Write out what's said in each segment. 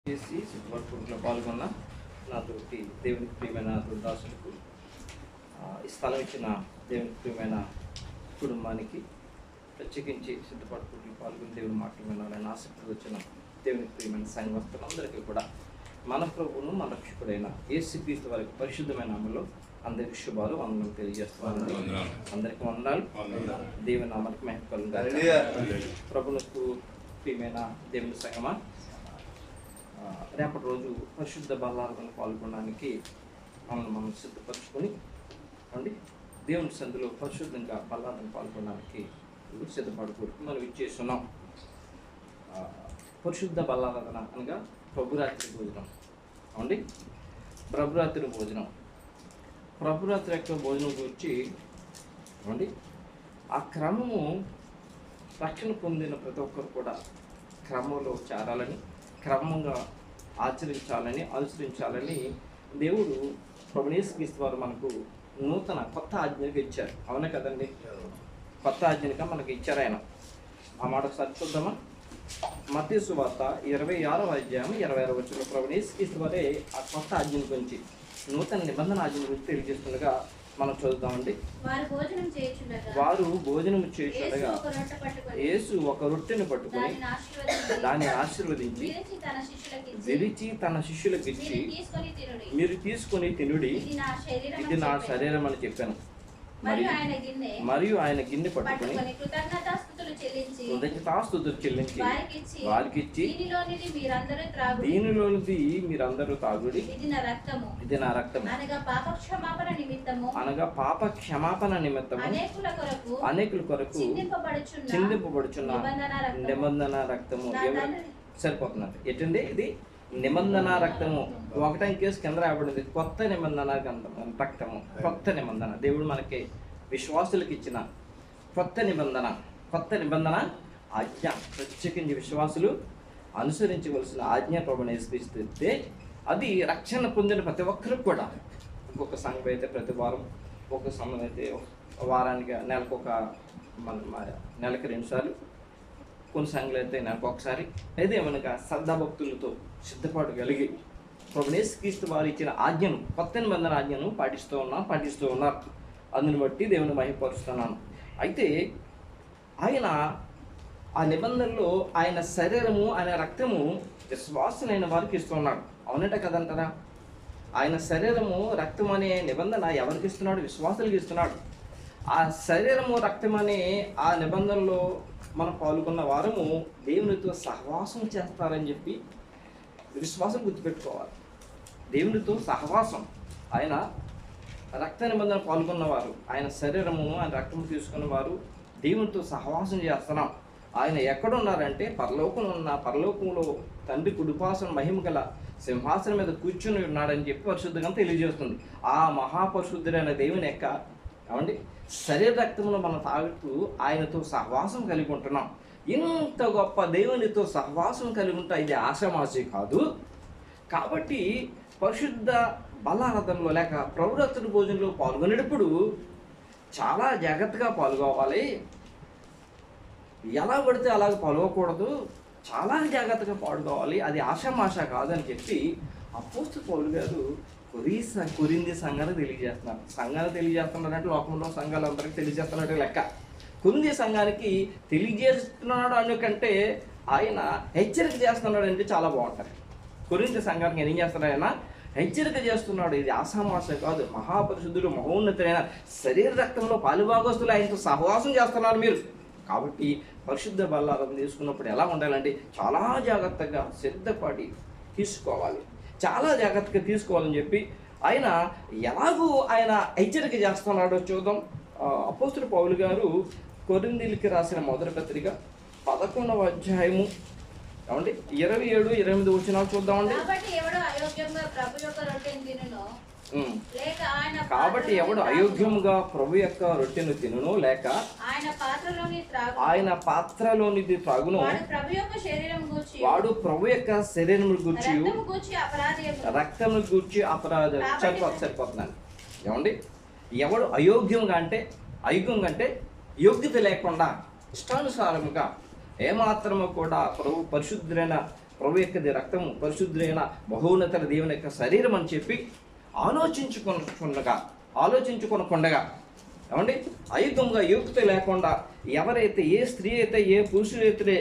చేసి సిద్ధపడుకుంటూ పాల్గొన్న నాతోటి దేవునికి ప్రియమైన దాసులకు ఈ స్థలం ఇచ్చిన దేవునికి ప్రియమైన కుటుంబానికి ప్రత్యేకించి సిద్ధపడుకుంటూ పాల్గొని దేవుని మాటలు వినాలని ఆసక్తి వచ్చిన దేవునికి ప్రియమైన సంఘస్థులందరికీ కూడా మన ప్రభువును మన రక్షకుడైన యేసుక్రీస్తు వారికి పరిశుద్ధమైన అమలు అందరికి శుభాలు వందనం తెలియజేస్తున్నాను. అందరికీ వందనాలు. దేవుని నామానికి మహిమ కలుగును. ప్రభువుకు ప్రియమైన దేవుని సంగమా, రేపటి రోజు పరిశుద్ధ బల్లారాధనలో పాల్గొనడానికి మనం సిద్ధపరచుకొని అండి దేవుని సందులో పరిశుద్ధంగా బల్లారాధన పాల్గొనడానికి సిద్ధపడుకోవడానికి మనం ఇచ్చేస్తున్నాం. పరిశుద్ధ బల్లారాధన అనగా ప్రభురాత్రి భోజనం అండి. ప్రభురాత్రి భోజనం యొక్క భోజనం గురించి అండి ఆ క్రమము రక్షణ పొందిన ప్రతి ఒక్కరు కూడా క్రమంలో చేరాలని, క్రమంగా అనుసరించాలని దేవుడు ప్రభువు యేసుక్రీస్తు వారు మనకు కొత్త ఆజ్ఞగా ఇచ్చారు. అవునే కదండి, కొత్త ఆజ్ఞగా మనకి ఇచ్చారు ఆయన. ఆ మాట ఒకసారి చూద్దామా? మత్తయి సువార్త 26వ అధ్యాయం 26వ వచనంలో ప్రభువు యేసుక్రీస్తు వారే ఆ కొత్త ఆజ్ఞ గురించి, నూతన నిబంధన ఆజ్ఞ గురించి తెలియజేస్తుండగా మనం చూద్దామండి. వారు భోజనం చేయుచుండగా యేసు ఒక రొట్టెను పట్టుకొని దాన్ని ఆశీర్వదించి విరిచి తన శిష్యులకు ఇచ్చి, మీరు తీసుకొని తినుడి, ఇది నా శరీరం అని చెప్పాను. మరియు ఆయన గిన్నె పట్టుకొని కృతజ్ఞతాస్తుతులు చెల్లించి వారికి ఇచ్చి, దీనిలోనిది మీరందరూ తాగుడి, ఇది నా రక్తము, అనగా పాప క్షమాపణ నిమిత్తము అనేకుల కొరకు చిందింపబడుచున్న నిబంధన రక్తము. సరిపోతున్నది ఏంటండి? ఇది నిబంధన రక్తము. ఒకటం కేసు కింద రాబడింది కొత్త నిబంధన రక్తము. కొత్త నిబంధన దేవుడు మనకి విశ్వాసులకు ఇచ్చిన కొత్త నిబంధన ఆజ్ఞ. ప్రత్యేకించి విశ్వాసులు అనుసరించవలసిన ఆజ్ఞ ప్రభువుని యేసుక్రీస్తు. అది రక్షణ పొందిన ప్రతి ఒక్కరికి కూడా. ఇంకొక సంఘం అయితే ప్రతి వారం, ఒక సంఘం అయితే వారానికి నెలకు 2 సార్లు, కొన్ని సంఘాలు అయితే నెలకు ఒకసారి. అయితే ఏమనగా శ్రద్ధాభక్తులతో సిద్ధపాటు కలిగి ప్రభువు యేసుక్రీస్తు వారు ఇచ్చిన ఆజ్ఞను, కొత్త నిబంధన ఆజ్ఞను పాటిస్తూ ఉన్నారు. అందుని బట్టి దేవుని మహిమపరుస్తున్నాను. అయితే ఆయన ఆ నిబంధనలో ఆయన శరీరము, ఆయన రక్తము విశ్వాసులైన వారికి ఇస్తున్నాడు. అవునట కదంటారా? ఆయన శరీరము, రక్తం అనే నిబంధన ఎవరికి ఇస్తున్నాడు? విశ్వాసులకు ఇస్తున్నాడు. ఆ శరీరము, రక్తం అనే ఆ నిబంధనలో మనం పాల్గొన్న వారము దేవునితో సహవాసం చేస్తారని చెప్పి విశ్వాసం గుర్తుపెట్టుకోవాలి. దేవునితో సహవాసం. ఆయన రక్త నిబంధన పాల్గొన్నవారు, ఆయన శరీరము, ఆయన రక్తము తీసుకున్న వారు దేవునితో సహవాసం చేస్తున్నాం. ఆయన ఎక్కడున్నారంటే పరలోకంలో తండ్రి కుడిపాసన మహిమ గల సింహాసనం మీద కూర్చుని ఉన్నాడని చెప్పి పరిశుద్ధంగా తెలియజేస్తుంది. ఆ మహాపరిశుద్ధుడైన దేవుని యొక్క ఏమండి శరీర రక్తమును మనం తాగుతూ ఆయనతో సహవాసం కలిగి ఉంటున్నాం. ఇంత గొప్ప దేవునితో సహవాసం కలిగి ఉంటా, ఇది ఆషామాషి కాదు. కాబట్టి పరిశుద్ధ బల్లారాధనలో లేక ప్రభురాత్రి భోజనంలో పాల్గొనేటప్పుడు చాలా జాగ్రత్తగా పాల్గొవాలి. ఎలా పడితే అలాగ పాల్గొకూడదు, చాలా జాగ్రత్తగా పాల్గొవాలి. అది ఆషామాష కాదని చెప్పి అపోస్తలుడు పౌలు గారు కొరింథీ సంఘాన్ని తెలియజేస్తున్నారంటే లోకంలో సంఘాలందరికీ తెలియజేస్తున్నట్టు లెక్క. కొరింథీ సంఘానికి తెలియజేస్తున్నాడు అనుకంటే ఆయన హెచ్చరిక చేస్తున్నాడు అంటే చాలా బాగుంటుంది. కొరింథీ సంఘానికి ఏం చేస్తున్నాడు? ఆయన హెచ్చరిక చేస్తున్నాడు. ఇది ఆషామాష కాదు. మహాపరిశుద్ధుడు, మహోన్నతుడైన శరీర రక్తంలో పాలుభాగస్తులు ఆయనతో సహవాసం చేస్తున్నారు మీరు. కాబట్టి పరిశుద్ధ బల్లారాధన తీసుకున్నప్పుడు ఎలా ఉండాలంటే చాలా జాగ్రత్తగా సిద్ధపడి తీసుకోవాలి. చాలా జాగ్రత్తగా తీసుకోవాలని చెప్పి ఆయన ఎలాగూ ఆయన హెచ్చరిక చేస్తున్నాడో చూద్దాం. అపోస్తలుడు పౌలు గారు కొరింథీయులకు రాసిన మొదటి పత్రిక 11వ అధ్యాయము 27-28 వచనాలు చూద్దామండి. కాబట్టి ఎవడు అయోగ్యంగా ప్రభు యొక్క రొట్టెను తినును లేక ఆయన పాత్రలోనిది త్రాగును, వాడు ప్రభు యొక్క శరీరం గూర్చి రక్తము గూర్చి అపరాధం. సరిపోతున్నాను. ఏమండి? ఎవడు అయోగ్యంగా అంటే యోగ్యత లేకుండా ఇష్టానుసారముగా ఏమాత్రము కూడా ప్రభు పరిశుద్ధులైన ప్రభు యొక్క రక్తము, పరిశుద్ధులైన మహోన్నత దేవుని యొక్క శరీరం అని చెప్పి ఆలోచించుకొనకుండగా ఏమండి అయుద్ధంగా యోగ్యత లేకుండా ఎవరైతే, ఏ స్త్రీ అయితే, ఏ పురుషులైతే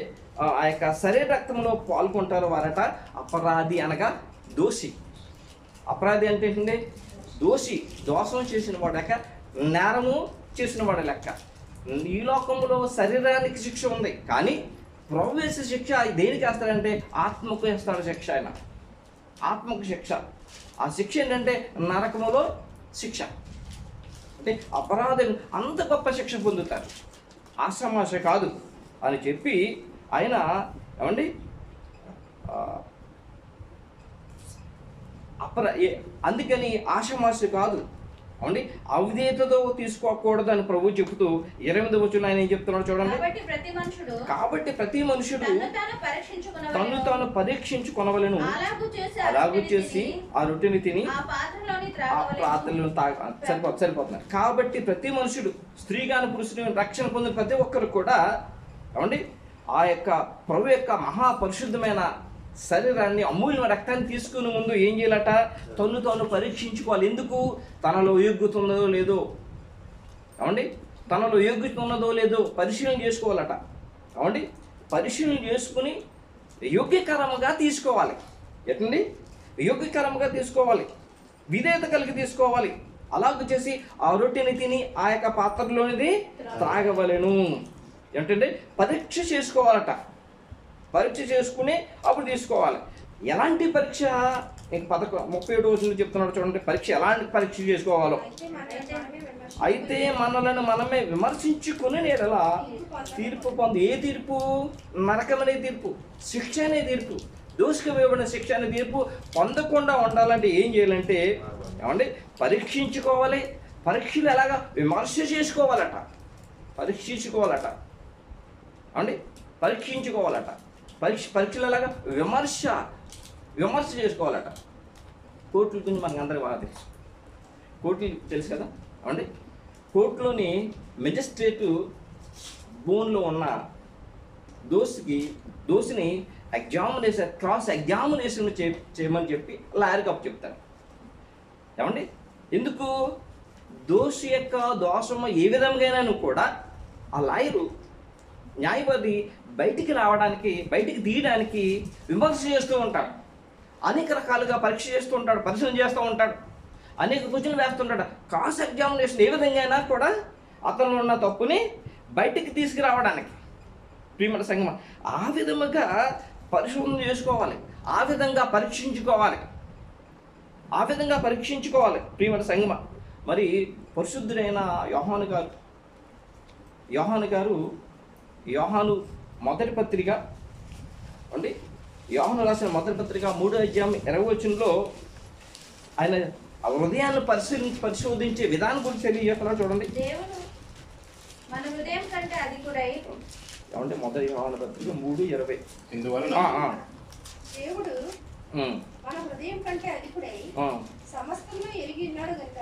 ఆ యొక్క శరీర రక్తంలో పాల్గొంటారో వారట అపరాధి, అనగా దోషి. అపరాధి అంటే ఏంటంటే దోషి, దోషం చేసిన వాడు లెక్క, నేరము చేసిన వాడు లెక్క. ఈ లోకంలో శరీరానికి శిక్ష ఉంది, కానీ ప్రభు వేసే శిక్ష దేనికి వేస్తాడంటే ఆత్మకు వేస్తాడు శిక్ష. ఆయన ఆత్మకు శిక్ష. ఆ శిక్ష ఏంటంటే నరకములో శిక్ష. అంటే అపరాధులు అంత గొప్ప శిక్ష పొందుతారు, ఆషామాష కాదు అని చెప్పి ఆయన ఏమండి అందుకని ఆషామాష కాదు అవునండి, అవిధేయతతో తీసుకోకూడదు అని ప్రభు చెబుతూ 28వ వచనం ఆయన ఏం చెప్తున్నాడు చూడండి. కాబట్టి ప్రతి మనుషుడు తను తాను పరీక్షించుకొనవలెను, అలాగూ చేసి ఆ రొట్టెని తిని ఆ పాత్రలను సరిపోతున్నారు. కాబట్టి ప్రతి మనుషుడు, స్త్రీ కాని పురుషుడు, రక్షణ పొందిన ప్రతి ఒక్కరు కూడా ఏమండి ఆ యొక్క ప్రభు యొక్క మహాపరిశుద్ధమైన శరీరాన్ని, అమూల్యమైన రక్తాన్ని తీసుకునే ముందు ఏం చేయాలట? తాను పరీక్షించుకోవాలి. ఎందుకు? తనలో యోగ్యత ఉన్నదో లేదో, ఏమండి తనలో యోగ్యత ఉన్నదో లేదో పరిశీలన చేసుకోవాలట. ఏమండి పరిశీలన చేసుకుని యోగ్యకరముగా తీసుకోవాలి. ఎట్లండి? యోగ్యకరముగా తీసుకోవాలి, విధేయత కలిగి తీసుకోవాలి. అలాగ చేసి ఆ రొట్టెని తిని ఆ యొక్క పాత్రలోనిది త్రాగవలెను. ఏంటంటే పరీక్ష చేసుకోవాలట. పరీక్ష చేసుకుని అప్పుడు తీసుకోవాలి. ఎలాంటి పరీక్ష? ఇంక 37 రోజులు చెప్తున్నాడు చూడండి. పరీక్ష ఎలాంటి పరీక్ష చేసుకోవాలో. అయితే మనలను మనమే విమర్శించుకుని నేడలా తీర్పు పొంది. ఏ తీర్పు? నరకమనే తీర్పు, శిక్ష అనే తీర్పు, దోషికి వేయబడిన శిక్ష అనే తీర్పు పొందకుండా ఉండాలంటే ఏం చేయాలంటే ఏమండి పరీక్షించుకోవాలి. పరీక్షలు ఎలాగా? విమర్శ చేసుకోవాలట, పరీక్షించుకోవాలట. అండి పరీక్షించుకోవాలట. పరీక్షలు ఎలాగా? విమర్శ చేసుకోవాలట. కోర్టుల గురించి మనకు అందరికీ బాగా తెలుసు. కోర్టులు తెలుసు కదా అండి. కోర్టులోని మెజిస్ట్రేటు బోన్లో ఉన్న దోషిని క్రాస్ ఎగ్జామినేషన్ చేయమని చెప్పి లాయర్కి అప్పు చెప్తారు. ఏమండి ఎందుకు? దోషి యొక్క దోషము ఏ విధంగా కూడా ఆ లాయరు, న్యాయవాది బయటికి తీయడానికి విమర్శ చేస్తూ ఉంటాడు. అనేక రకాలుగా పరీక్ష చేస్తూ ఉంటాడు, పరిశీలన చేస్తూ ఉంటాడు, అనేక క్వశ్చన్లు వేస్తుంటాడు. క్రాస్ ఎగ్జామినేషన్ ఏ విధంగా అయినా కూడా అతను ఉన్న తప్పుని బయటికి తీసుకురావడానికి ప్రియమైన సంగమం ఆ విధముగా పరిశోధన చేసుకోవాలి, ఆ విధంగా పరీక్షించుకోవాలి ప్రియమైన సంగమం. మరి పరిశుద్ధుడైన యోహాను మొదటి పత్రిక అండి, యోహాను రాసిన మొదటి పత్రిక 3వ అధ్యాయం 20వ వచనంలో ఆయన హృదయాన్ని పరిశోధించే విధానం గురించి తెలియజేస్తున్నాడు చూడండి. ఏమంటే మొదటి యోహాను పత్రిక 3:20. దేవుడు మన హృదయం కంటే అధికుడై సమస్తమును ఎరిగి ఉన్నాడు గనుక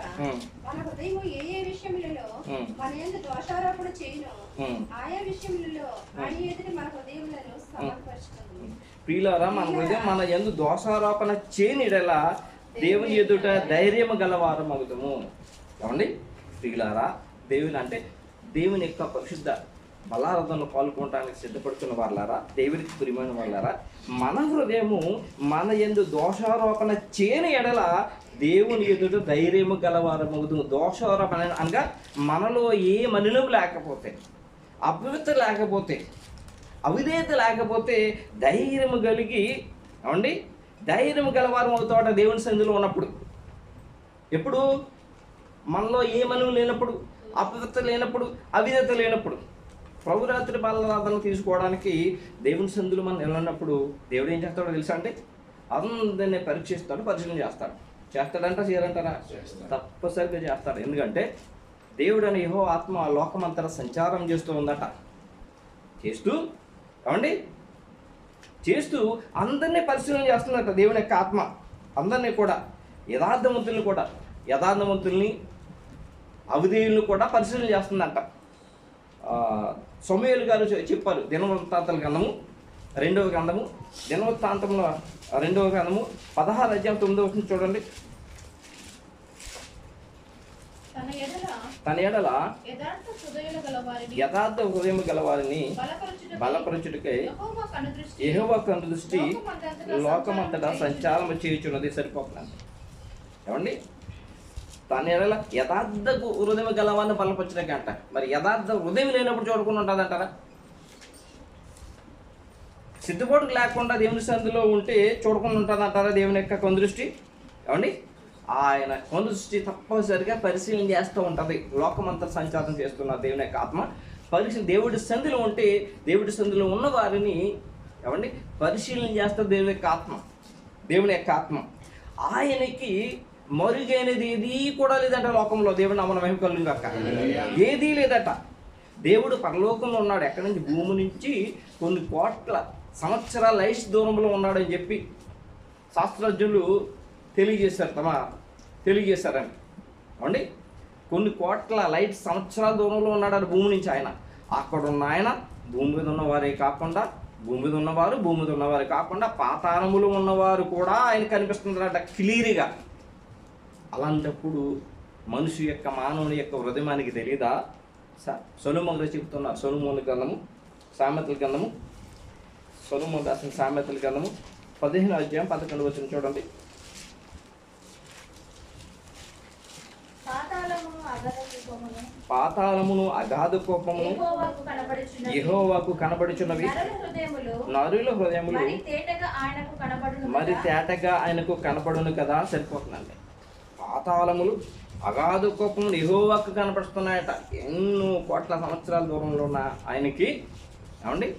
మన హృదయం ఏ విషయములలో మన యందు దోషారోపణ చేయును ఆయా విషయములలో ఆయన ఎదుట మన హృదయములను సమర్పరుచుతుంది. ప్రియులారా, మన హృదయం మన యందు దోషారోపణ చేయనిడలా దేవుని ఎదుట ధైర్యము గలవారమగుదుము. ఏమండి ప్రియులారా, దేవుని యొక్క పరిశుద్ధ బలారాధనలో పాల్గొనడానికి సిద్ధపడుతున్న వాళ్ళారా, దేవునికి ప్రియమైన వాళ్ళారా, మన హృదయము మన యందు దోషారోపణ చేయని ఎడల దేవుని ఎదుట ధైర్యము గలవారమగుదుము. దోషారోపణ అనగా మనలో ఏ మలినం లేకపోతే, అపవిత్ర లేకపోతే, అవిధేయత లేకపోతే ధైర్యము కలిగి ఏమండి ధైర్యము గలవారం అవుతాడ దేవుని సన్నిధిలో ఉన్నప్పుడు. ఎప్పుడు? మనలో ఏ మలినం లేనప్పుడు, అపవిత్ర లేనప్పుడు, అవిధేయత లేనప్పుడు. ప్రభురాత్రి బలారాధన తీసుకోవడానికి దేవుని సన్నిధిలో మనం వెళ్ళినప్పుడు దేవుడు ఏం చేస్తాడో తెలుసా అంటే అందరినీ పరీక్షిస్తాడు, పరిశీలన చేస్తాడంట చేయాలంటారా? తప్పనిసరిగా చేస్తాడు. ఎందుకంటే దేవుడు అనే యెహోవా ఆత్మ ఆ లోకమంతటా సంచారం చేస్తూ ఉందట. చేస్తూ అందరినీ పరిశీలన చేస్తుందట దేవుని యొక్క ఆత్మ. అందరినీ కూడా, యథార్థవంతుల్ని అవిధేయులను కూడా పరిశీలన చేస్తుందంట. సమూయేలు గారు చెప్పారు దినవృత్తాంతాల గ్రంథము రెండవ గ్రంథము దినవృత్తాంతంలో 2వ గ్రంథము 16 అధ్యాయం 9వ వచనం చూడండి. తన ఎడల యథార్థ హృదయం గలవారిని బలపరచుటకై యెహోవా కనుదృష్టి లోకమంతటా సంచారం చేయుచున్నది. సరిపోతున్నాను ఏమండి? తన ఎడల యథార్థ హృదయం గలవారిని బలపరచుటకే అంట. మరి యథార్థ హృదయం లేనప్పుడు చూడకుండా ఉంటుంది అంటారా? సిద్ధపాటు లేకుండా దేవుని సంధిలో ఉంటే చూడకుండా ఉంటుంది అంటారా దేవుని యొక్క కనుదృష్టి? ఏమండి? ఆయన కనుదృష్టి తప్పనిసరిగా పరిశీలన చేస్తూ ఉంటుంది. లోకమంతా సంచారం చేస్తున్న దేవుని యొక్క ఆత్మ దేవుడి సంధిలో ఉంటే దేవుడి సంధిలో ఉన్న వారిని ఏమండి పరిశీలన చేస్తుంది దేవుని యొక్క ఆత్మ. దేవుని యొక్క ఆత్మ ఆయనకి మరుగైనది ఏదీ కూడా లేదట లోకంలో. దేవుడు నామన మహిమ కలుగును గాక. ఏదీ లేదట. దేవుడు పరలోకంలో ఉన్నాడు. ఎక్కడి నుంచి? భూమి నుంచి కొన్ని కోట్ల సంవత్సరాల లైట్స్ దూరంలో ఉన్నాడని చెప్పి శాస్త్రజ్ఞులు తెలియజేశారని అండి. కొన్ని కోట్ల లైట్ సంవత్సరాల దూరంలో ఉన్నాడు భూమి నుంచి ఆయన. అక్కడ ఉన్న ఆయన భూమి మీద ఉన్నవారే కాకుండా భూమి మీద ఉన్నవారు కాకుండా పాతాళములో ఉన్నవారు కూడా ఆయన కనిపిస్తున్నారట క్లియర్గా. అలాంటప్పుడు మనిషి యొక్క మానవుని యొక్క హృదయానికి తెలియదా? సొలొమోను చెప్తున్నారు. సొలొమోను గ్రంథము సామెతల గ్రంథము సొలొమోను రాసిన సామెతల గ్రంథము 15వ అధ్యాయం 11వ వచనం చూడండి. పాతాళమును అగాధ కోపమును యెహోవాకు కనబడుచున్నవి, నరుల హృదయములు మరి తేటగా ఆయనకు కనబడును కదా. సరిపోతుందండి. పాతాళములు అగాధ కోపమును యెహోవాకు కనబడుతున్నాయట. ఎన్నో కోట్ల సంవత్సరాల దూరంలో ఉన్న ఆయనకి ఏమండి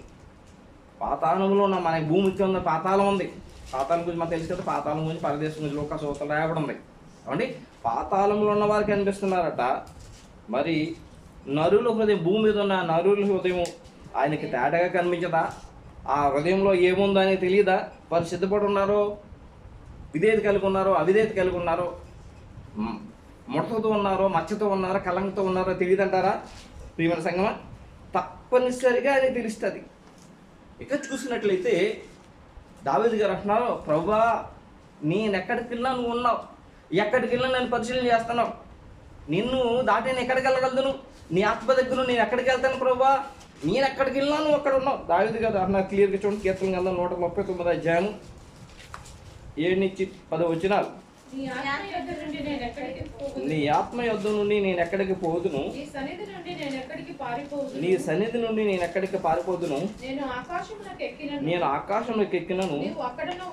పాతాళములో ఉన్న మనకి భూమికి ఉన్న పాతాళం ఉంది. పాతాళం గురించి మనకు తెలుసు కదా. పాతాళం గురించి పరదేశం గురించి లోక సూత్రం రాయబడి ఉంది. ఏమండి పాతాళంలో ఉన్న వారికి కనిపిస్తున్నారట. మరి నరుల హృదయం భూమి మీద ఉన్న నరుల హృదయం ఆయనకి తేటగా కనిపించదా? ఆ హృదయంలో ఏముందో అని తెలియదా? వారు సిద్ధపడి ఉన్నారో, విధేయత కలిగి ఉన్నారో, అవిధేయత కలిగి ఉన్నారో, ముడతతో ఉన్నారో, మచ్చతో ఉన్నారో, కలంతో ఉన్నారో తెలియదంటారా? ప్రియమైన సంగమా, తప్పనిసరిగా అది తెలుస్తుంది. ఇక చూసినట్లయితే దావీదు గారు అంటున్నారు, ప్రభువా నేను ఎక్కడికి వెళ్ళినా నువ్వు ఉన్నావు, ఎక్కడికి వెళ్ళినా నేను పరిశీలన చేస్తున్నావు, నిన్ను దాటి నేను ఎక్కడికి వెళ్ళగలను, నీ ఆత్మ దగ్గర నేను ఎక్కడికి వెళ్తాను ప్రభువా, నేను ఎక్కడికి వెళ్ళినా నువ్వు అక్కడ ఉన్నావు. దావీదు గారు అన్నారు క్లియర్గా చూడండి. కీర్తన గ్రంథం 139వ అధ్యాయం 7-10 వచనాలు. నీ ఆత్మ యొద్ద నుండి నేను ఎక్కడికి పోదును, నీ సన్నిధి నుండి నేను ఎక్కడికి పారిపోదును, నేను ఆకాశంలోకి ఎక్కినను, నీవు అక్కడనే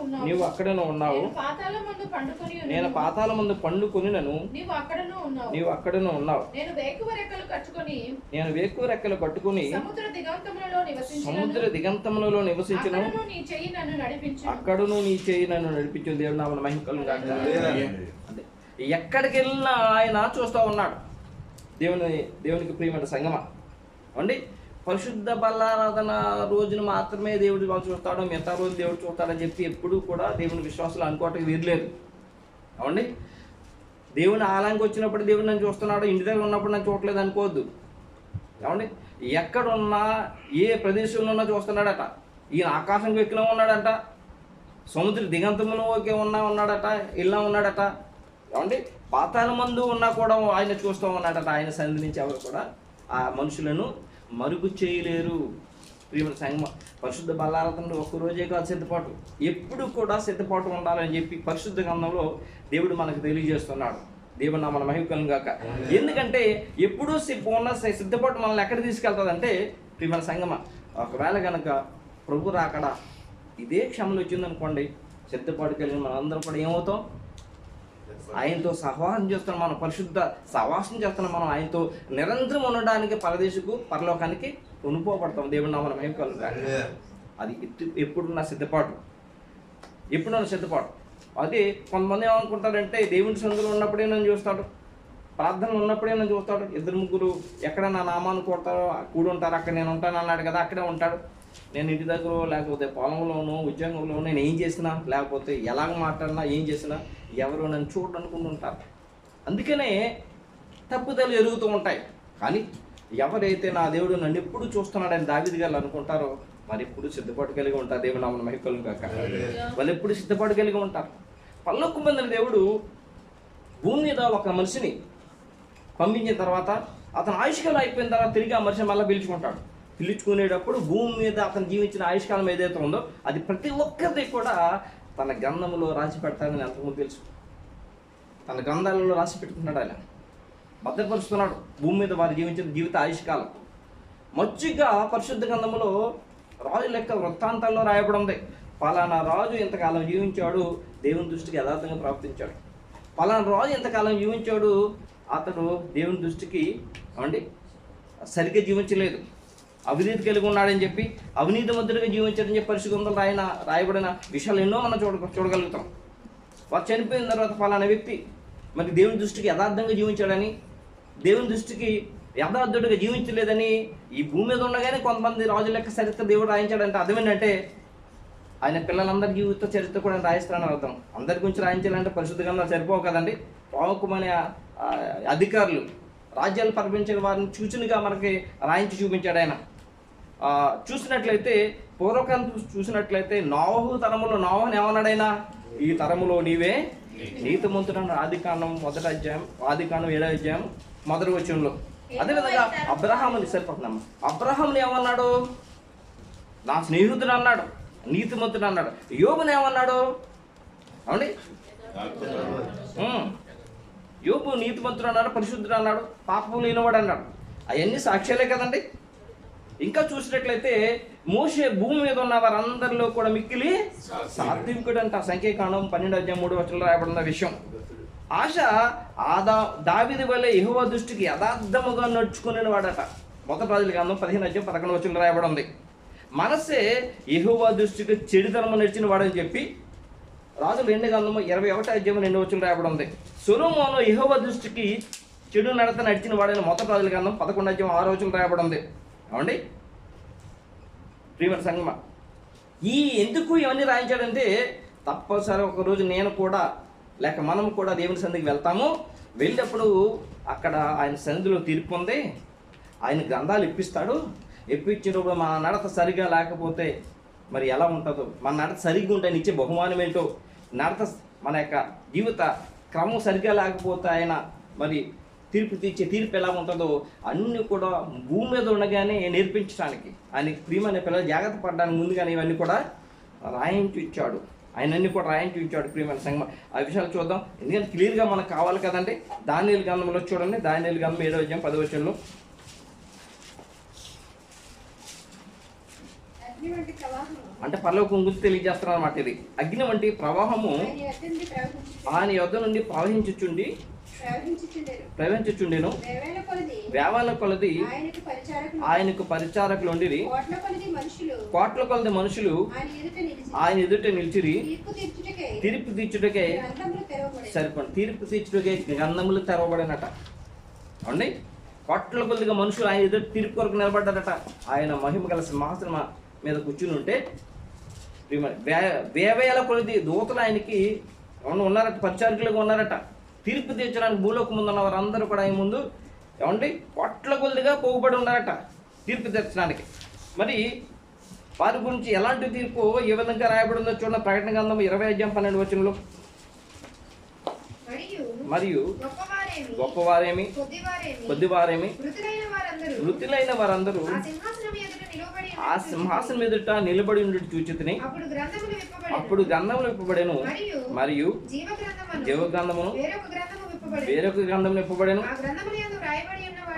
ఉన్నావు, నేను పాతాళ మందు పండుకొనినను, నీవు అక్కడనే ఉన్నావు, నేను వేకువ రెక్కలు కట్టుకుని సముద్ర దిగంతములలో నివసించును, అక్కడను నీ చెయ్యి నన్ను నడిపించు. దేవుడు నామమున మహిమ కలుగును గాక. ఎక్కడికి వెళ్ళినా ఆయన చూస్తూ ఉన్నాడు. దేవునికి ప్రియమైన సంగమా అండి, పరిశుద్ధ బలారాధన రోజున మాత్రమే దేవుడు చూస్తాడు, మిగతా రోజు దేవుడు చూస్తాడని చెప్పి ఎప్పుడూ కూడా దేవుని విశ్వాసాలు అనుకోవటానికి వీరలేదు. అవండి, దేవుని ఆలయానికి వచ్చినప్పుడు దేవుడు నన్ను చూస్తున్నాడు, ఇంటి దగ్గర ఉన్నప్పుడు నన్ను చూడలేదు అనుకోవద్దు. ఏమండి, ఎక్కడున్నా ఏ ప్రదేశంలో ఉన్నా చూస్తున్నాడట. ఈయన ఆకాశంకి ఎక్కినా ఉన్నాడంట, సముద్ర దిగంతంలోకి ఉన్నాడట, ఇలా ఉన్నాడట. ఏమండి, పాతాళ మందు ఉన్నా కూడా ఆయన చూస్తూ ఉన్నాడట. ఆయన సన్నిధి నుంచి ఎవరు కూడా ఆ మనుషులను మరుగు చేయలేరు. ప్రియమైన సంగమ, పరిశుద్ధ బలారాధనలో ఒక్కరోజే కాదు సిద్ధపాటు, ఎప్పుడు కూడా సిద్ధపాటు ఉండాలని చెప్పి పరిశుద్ధ గ్రంథంలో దేవుడు మనకు తెలియజేస్తున్నాడు. దేవుడు నా మన మహిమ కలుగును గాక. ఎందుకంటే ఎప్పుడూ ఉన్న సిద్ధపాటు మనల్ని ఎక్కడ తీసుకెళ్తుందంటే, ప్రియమైన సంగమ, ఒకవేళ కనుక ప్రభు రాకడా ఇదే క్షమలు వచ్చిందనుకోండి, సిద్ధపాటుకి వెళ్ళిన మనందరం కూడా ఏమవుతాం? ఆయనతో సహవాసం చేస్తున్నాం, మనం పరిశుద్ధ సహవాసం చేస్తున్నాం. మనం ఆయనతో నిరంతరం ఉండడానికి పరలోకానికి కొనుక్కోబడతాం. దేవుడు నామమున మహిమ కలుగును గాక. అది ఎప్పుడున్న సిద్ధపాటు, ఎప్పుడున్న సిద్ధపాటు. అది కొంతమంది ఏమనుకుంటారంటే, దేవుని సందులో ఉన్నప్పుడే నన్ను చూస్తాడు, ప్రార్థనలు ఉన్నప్పుడే నన్ను చూస్తాడు. 2-3 ఎక్కడ నా నామాన్ని కూడి ఉంటారు, అక్కడ నేను ఉంటాను అన్నాడు కదా, అక్కడే ఉంటాడు. నేను ఇంటి దగ్గర లేకపోతే పొలంలోనూ ఉద్యోగంలోనూ నేను ఏం చేసినా, లేకపోతే ఎలాగ మాట్లాడినా, ఏం చేసినా ఎవరు నన్ను చూడనుకుంటూ ఉంటారు. అందుకనే తప్పుదలు ఎరుగుతూ ఉంటాయి. కానీ ఎవరైతే నా దేవుడు నన్ను ఎప్పుడు చూస్తున్నాడని దావీదు గారు అనుకుంటారో, మరి ఎప్పుడు సిద్ధపాటు కలిగి ఉంటారు. దేవుని నామమున మహిమ కలుగును గాక. వాళ్ళు ఎప్పుడు సిద్ధపాటు కలిగి ఉంటారు. పరలోకం పొందిన దేవుడు భూమి మీద ఒక మనిషిని పంపించిన తర్వాత అతను ఆయుష్కాలం అయిపోయిన తర్వాత తిరిగి ఆ మనిషిని మళ్ళీ పిలుచుకుంటాడు. పిలుచుకునేటప్పుడు భూమి మీద అతను జీవించిన ఆయుష్కాలం ఏదైతే ఉందో అది ప్రతి ఒక్కరిది కూడా తన గ్రంథంలో రాసి పెడతాడని ఎంతమంది తెలుసు? తన గ్రంథాలలో రాసి పెట్టుకున్నాడు. ఆయన భద్రపరుస్తున్నాడు భూమి మీద వారు జీవించిన జీవిత ఆయుష్కాలం. మచ్చుగా పరిశుద్ధ గ్రంథంలో రాజు లెక్క వృత్తాంతాల్లో రాయబడి ఉంది. పలానా రాజు ఇంతకాలం జీవించాడు, దేవుని దృష్టికి యథార్థంగా ప్రవర్తించాడు. పలానా రాజు ఇంతకాలం జీవించాడు, అతడు దేవుని దృష్టికి ఏమండి సరిగ్గా జీవించలేదు, అవినీతి కలిగి ఉన్నాడని చెప్పి అవినీతి ముద్రగా జీవించాడని చెప్పి పరిశుద్ధ గ్రంథంలో రాయబడిన విషయాలు ఎన్నో మనం చూడగలుగుతాం. వారు చనిపోయిన తర్వాత పలానా వ్యక్తి మరి దేవుని దృష్టికి యథార్థంగా జీవించాడని, దేవుని దృష్టికి యథార్థుడిగా జీవించలేదని ఈ భూమి మీద ఉండగానే కొంతమంది రాజుల లెక్క చరిత్ర దేవుడు రాయించాడంటే అర్థం ఏంటంటే ఆయన పిల్లలందరి జీవిత చరిత్ర కూడా రాయిస్తాడని అర్థం. అందరి గురించి రాయించాలంటే పరిశుద్ధ గ్రంథాలు సరిపోవు కదండి. ప్రముఖమైన అధికారులు రాజ్యాలు పరిపాలించిన వారిని సూచనగా మనకి రాయించి చూపించాడు ఆయన. చూసినట్లయితే పూర్వకాలం చూసినట్లయితే నోవహు తరములో నోవహుని ఏమన్నాడు ఆయన? ఈ తరములో నీవే నీతిమంతుడు. ఆదికాండం 1వ అధ్యాయం, ఆదికాండం 7వ అధ్యాయం 1వ వచనంలో. అదేవిధంగా అబ్రహాముని సరిపోతున్నాము. అబ్రహాముని ఏమన్నాడు? నా స్నేహితుడు అన్నాడు, నీతిమంతుడు అన్నాడు. యోబుని ఏమన్నాడు? అవునండి, యోబు నీతిమంతుడు అన్నాడు, పరిశుద్ధుడు అన్నాడు, పాపము లేనివాడు అన్నాడు. అవన్నీ సాక్ష్యాలే కదండి. ఇంకా చూసినట్లయితే మోషే భూమి మీద ఉన్న వారందరిలో కూడా మిక్కిలి సాత్వికుడు అంట. సంఖ్యాకాండం 12వ అధ్యాయం 3వ వచనంలో రాయబడిన విషయం. ఆశ దావీదు వలె యెహోవా దృష్టికి యథార్థముగా నడుచుకునే వాడట. మొదటి రాజుల గ్రంథం 15వ అధ్యాయం 11వ వచనంలో రాయబడి ఉంది. మనసే యెహోవా దృష్టికి చెడుతనము నడిచిన వాడని చెప్పి రాజుల 2వ గ్రంథము 21వ అధ్యాయం 2వ వచనంలో రాయబడి ఉంది. సొలొమోను యెహోవా దృష్టికి చెడు నడత నడిచిన వాడని మొదటి రాజుల గ్రంథం 11వ అధ్యాయం 6వ వచనంలో రాయబడి ఉంది. అవండి ప్రియమైన సంగమా, ఎందుకు ఇవన్నీ రాయించాడంటే తప్పనిసరి ఒకరోజు నేను కూడా లేక మనం కూడా దేవుని సన్నిధికి వెళ్తాము. వెళ్ళినప్పుడు అక్కడ ఆయన సన్నిధిలో తీర్పు ఉంది. ఆయన గ్రంథాలు ఇప్పిస్తాడు. ఇప్పించినప్పుడు మన నడత సరిగా లేకపోతే మరి ఎలా ఉంటుందో, మన నడత సరిగ్గా ఉంటే ఇచ్చే బహుమానం ఏంటో, నడత మన యొక్క జీవిత క్రమం సరిగ్గా లేకపోతే ఆయన మరి తీర్పు ఎలా ఉంటుందో అన్నీ కూడా భూమి మీద ఉండగానే నేర్పించడానికి, ఆయనకి ప్రియమైన పిల్లలు జాగ్రత్త పడడానికి ముందుగానే ఇవన్నీ కూడా రాయించి ఇచ్చాడు. ఆయనన్నీ కూడా రాయించి ఇచ్చాడు. ప్రియమైన సంగమం, ఆ విషయాలు చూద్దాం. ఎందుకంటే క్లియర్గా మనకు కావాలి కదండి. దానియేలు గ్రంథంలో చూడండి, దానియేలు గ్రంథం 7వ అధ్యాయం 10వ వచనంలో. అంటే పరలోకం గురించి తెలియజేస్తున్నారు అన్నమాట. ఇది అగ్ని వంటి ప్రవాహము ఆయన యొద్ద నుండి ప్రవహించుచుండెను. వేవాల కొలది ఆయనకు పరిచారకులు ఉండిరి. కోట్ల కొలది మనుషులు ఆయన ఎదుట నిలిచిరి. తీర్పు తీర్చుటకే సరిపడి తీర్పు తీర్చుటకే గ్రంథములు తెరవబడినట. అవునండి, కోట్ల కొలదిగా మనుషులు ఆయన ఎదుట తీర్పు కొరకు నిలబడ్డారట. ఆయన మహిమ గల సింహాసనం మీద కూర్చుని ఉంటే వేవేల కొలది దూతలు ఆయనకి ఉన్నారట, పరిచారకులుగా ఉన్నారట. తీర్పు తీర్చడానికి భూలోకం ముందు ఉన్న వారందరూ కూడా ఆయన ముందు ఏమండి కోట్ల కొలదిగా పోగుబడి ఉన్నారట తీర్పు తీర్చడానికి. మరి వారి గురించి ఎలాంటి తీర్పు ఏ విధంగా రాయబడిందో చూడండి. ప్రకటన గ్రంథం 20వ అధ్యాయం 12వ వచనంలో. మరియు గొప్పవారేమి కొద్దివారేమి వృత్తులైన వారందరూ ఆ సింహాసనం ఎదుట నిలబడి ఉండి చూచితిని. అప్పుడు గ్రంథములు విప్పబడెను, మరియు జీవగ్రంథమును వేరొక గ్రంథములు విప్పబడెను.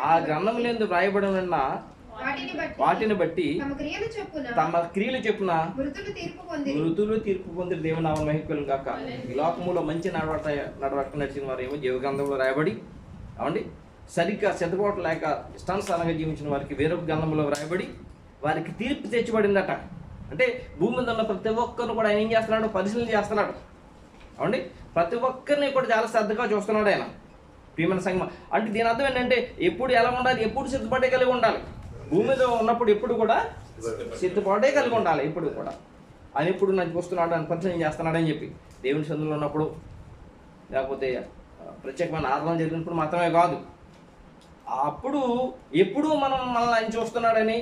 ఆ గ్రంథములందు వ్రాయబడి ఉన్న వాటిని బట్టి తమ క్రియలు చెప్పున మృతులు తీర్పు పొందిన దేవుని నామమున మహిమ కలుగును గాక. ఈ లోకములో మంచి నడవడిక నడిచిన వారు ఏమో జీవగ్రంథంలో రాయబడి అవండి సరిగ్గా సిద్ధపాటు లేక ఇష్టానుసారంగా జీవించిన వారికి వేరొక గ్రంథంలో రాయబడి వారికి తీర్పు తెచ్చబడిందట. అంటే భూమి మీద ఉన్న ప్రతి ఒక్కరిని కూడా ఆయన ఏం చేస్తున్నాడు? పరిశీలన చేస్తున్నాడు. అవండి ప్రతి ఒక్కరిని కూడా చాలా శ్రద్ధగా చూస్తున్నాడు ఆయన. ప్రియమైన సంగమం, అంటే దీని అర్థం ఏంటంటే ఎప్పుడు ఎలా ఉండాలి? ఎప్పుడు సిద్ధపాటే కలిగి ఉండాలి. భూమి మీద ఉన్నప్పుడు ఎప్పుడు కూడా సిద్ధపాటే కలిగి ఉండాలి. ఎప్పుడు కూడా ఆయన ఎప్పుడు నాకు చూస్తున్నాడు, అని పరిశీలన చేస్తున్నాడని చెప్పి దేవుని సన్నిధిలో ఉన్నప్పుడు, లేకపోతే ప్రత్యేకమైన ఆరాధన జరిగినప్పుడు మాత్రమే కాదు, అప్పుడు ఎప్పుడు మనల్ని ఆయన చూస్తున్నాడని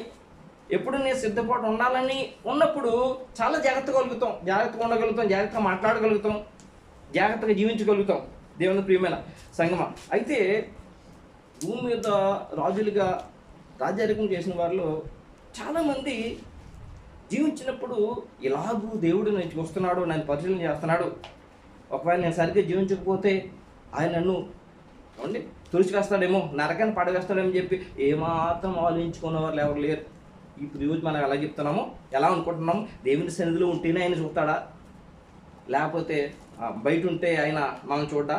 ఎప్పుడు నేను సిద్ధపాటు ఉండాలని ఉన్నప్పుడు చాలా జాగ్రత్తగా ఉండగలుగుతాం, జాగ్రత్తగా మాట్లాడగలుగుతాం, జాగ్రత్తగా జీవించగలుగుతాం. దేవుని ప్రియమైన సంగమ, అయితే భూమి మీద రాజులుగా రాజ్యాధికం చేసిన వారిలో చాలామంది జీవించినప్పుడు ఇలాగూ దేవుడు నేను చూస్తున్నాడు, నన్ను పరిశీలన చేస్తున్నాడు, ఒకవేళ నేను సరిగ్గా జీవించకపోతే ఆయన నన్ను ఏమండి తుడిచివేస్తాడేమో, నరకాన్ని పడవేస్తాడేమో చెప్పి ఏమాత్రం ఆలోచించుకున్న వాళ్ళు ఎవరు లేరు. ఇప్పుడు ఈరోజు మనం ఎలా చెప్తున్నామో, ఎలా అనుకుంటున్నాము, దేవుని సన్నిధిలో ఉంటేనే ఆయన చూస్తాడా, లేకపోతే బయట ఉంటే ఆయన మనం చూడ్డా?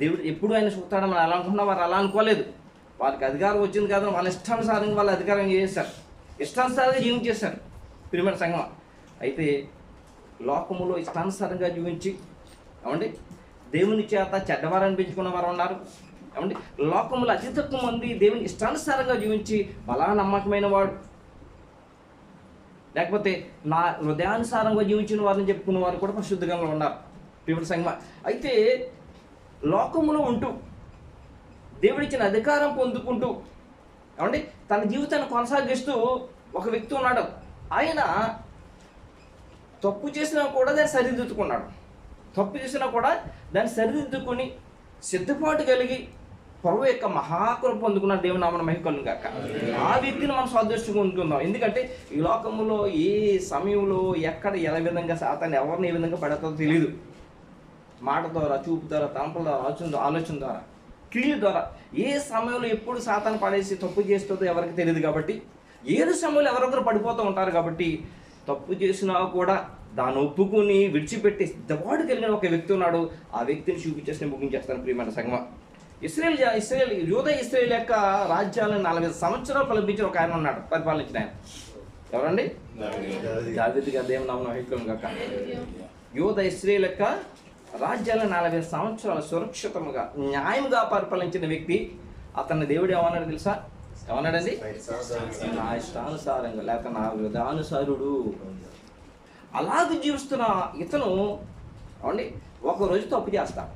దేవుడు ఎప్పుడు ఆయన చూస్తాడా మనం ఎలా అనుకుంటున్నా? వారు అలా అనుకోలేదు. వారికి అధికారం వచ్చింది కదా, వాళ్ళ ఇష్టానుసారంగా వాళ్ళు అధికారం చేశారు, ఇష్టానుసారంగా జీవించేశారు. ప్రియమైన సంగమ, అయితే లోకములో ఇష్టానుసారంగా జీవించి ఏమండి దేవుని చేత చెడ్డవారు అనిపించుకున్న వారు ఉన్నారు. ఏమండి లోకములో అతి తక్కువ మంది దేవుని ఇష్టానుసారంగా జీవించి బలా నమ్మకమైన వాడు, లేకపోతే నా హృదయానుసారంగా జీవించిన వారిని చెప్పుకున్న వారు కూడా పరిశుద్ధంగా ఉన్నారు. ప్రియమైన సంగమ, అయితే లోకములో ఉంటూ దేవుడిచ్చిన అధికారం పొందుకుంటూ ఏమండి తన జీవితాన్ని కొనసాగిస్తూ ఒక వ్యక్తి ఉన్నాడు. ఆయన తప్పు చేసినా కూడా దాన్ని సరిదిద్దుకున్నాడు. తప్పు చేసినా కూడా దాన్ని సరిదిద్దుకొని సిద్ధపాటు కలిగి ప్రభు యొక్క మహాకృప పొందుకున్న దేవుని నామమున మహిమ కలుగును గాక. ఆ వ్యక్తిని మనం సదృష్టిగా ఉంటున్నాం. ఎందుకంటే ఈ లోకంలో ఏ సమయంలో ఎక్కడ ఏ విధంగా సాతాను ఎవరిని ఏ విధంగా పడతారో తెలియదు. మాట ద్వారా, చూపు ద్వారా, తలంపుల ద్వారా, ఆలోచన ద్వారా, క్రియల ద్వారా ఏ సమయంలో ఎప్పుడు సాతాను పడేసి తప్పు చేస్తుందో ఎవరికి తెలియదు. కాబట్టి ఏదో సమయంలో ఎవరొకరు పడిపోతూ ఉంటారు. కాబట్టి తప్పు చేసినా కూడా దాన్ని ఒప్పుకుని విడిచిపెట్టి సిద్ధపాటు కలిగిన ఒక వ్యక్తి ఉన్నాడు. ఆ వ్యక్తిని చూపించేసి ముగించేస్తాను. ప్రియమైన సంగమ, ఇస్రాయేల్ యొక్క రాజ్యాలను 40 సంవత్సరాలు పరిపాలించిన ఒక ఆయన ఉన్నాడు. పరిపాలించిన ఆయన ఎవరండి? దావీదు గారి దేవుని నామమున మహిమ కలుగును గాక. ఇశ్రాయేల్ యొక్క రాజ్యాలను 40 సంవత్సరాలు సురక్షితంగా న్యాయంగా పరిపాలించిన వ్యక్తి. అతన్ని దేవుడు ఏమన్నాడు తెలుసా? ఏమన్నాడండి? నా ఇష్టానుసారంగా లేక నా విధానుసారుడు. అలాగే జీవిస్తున్న ఇతను అవండి ఒకరోజు తప్పు చేస్తాడు.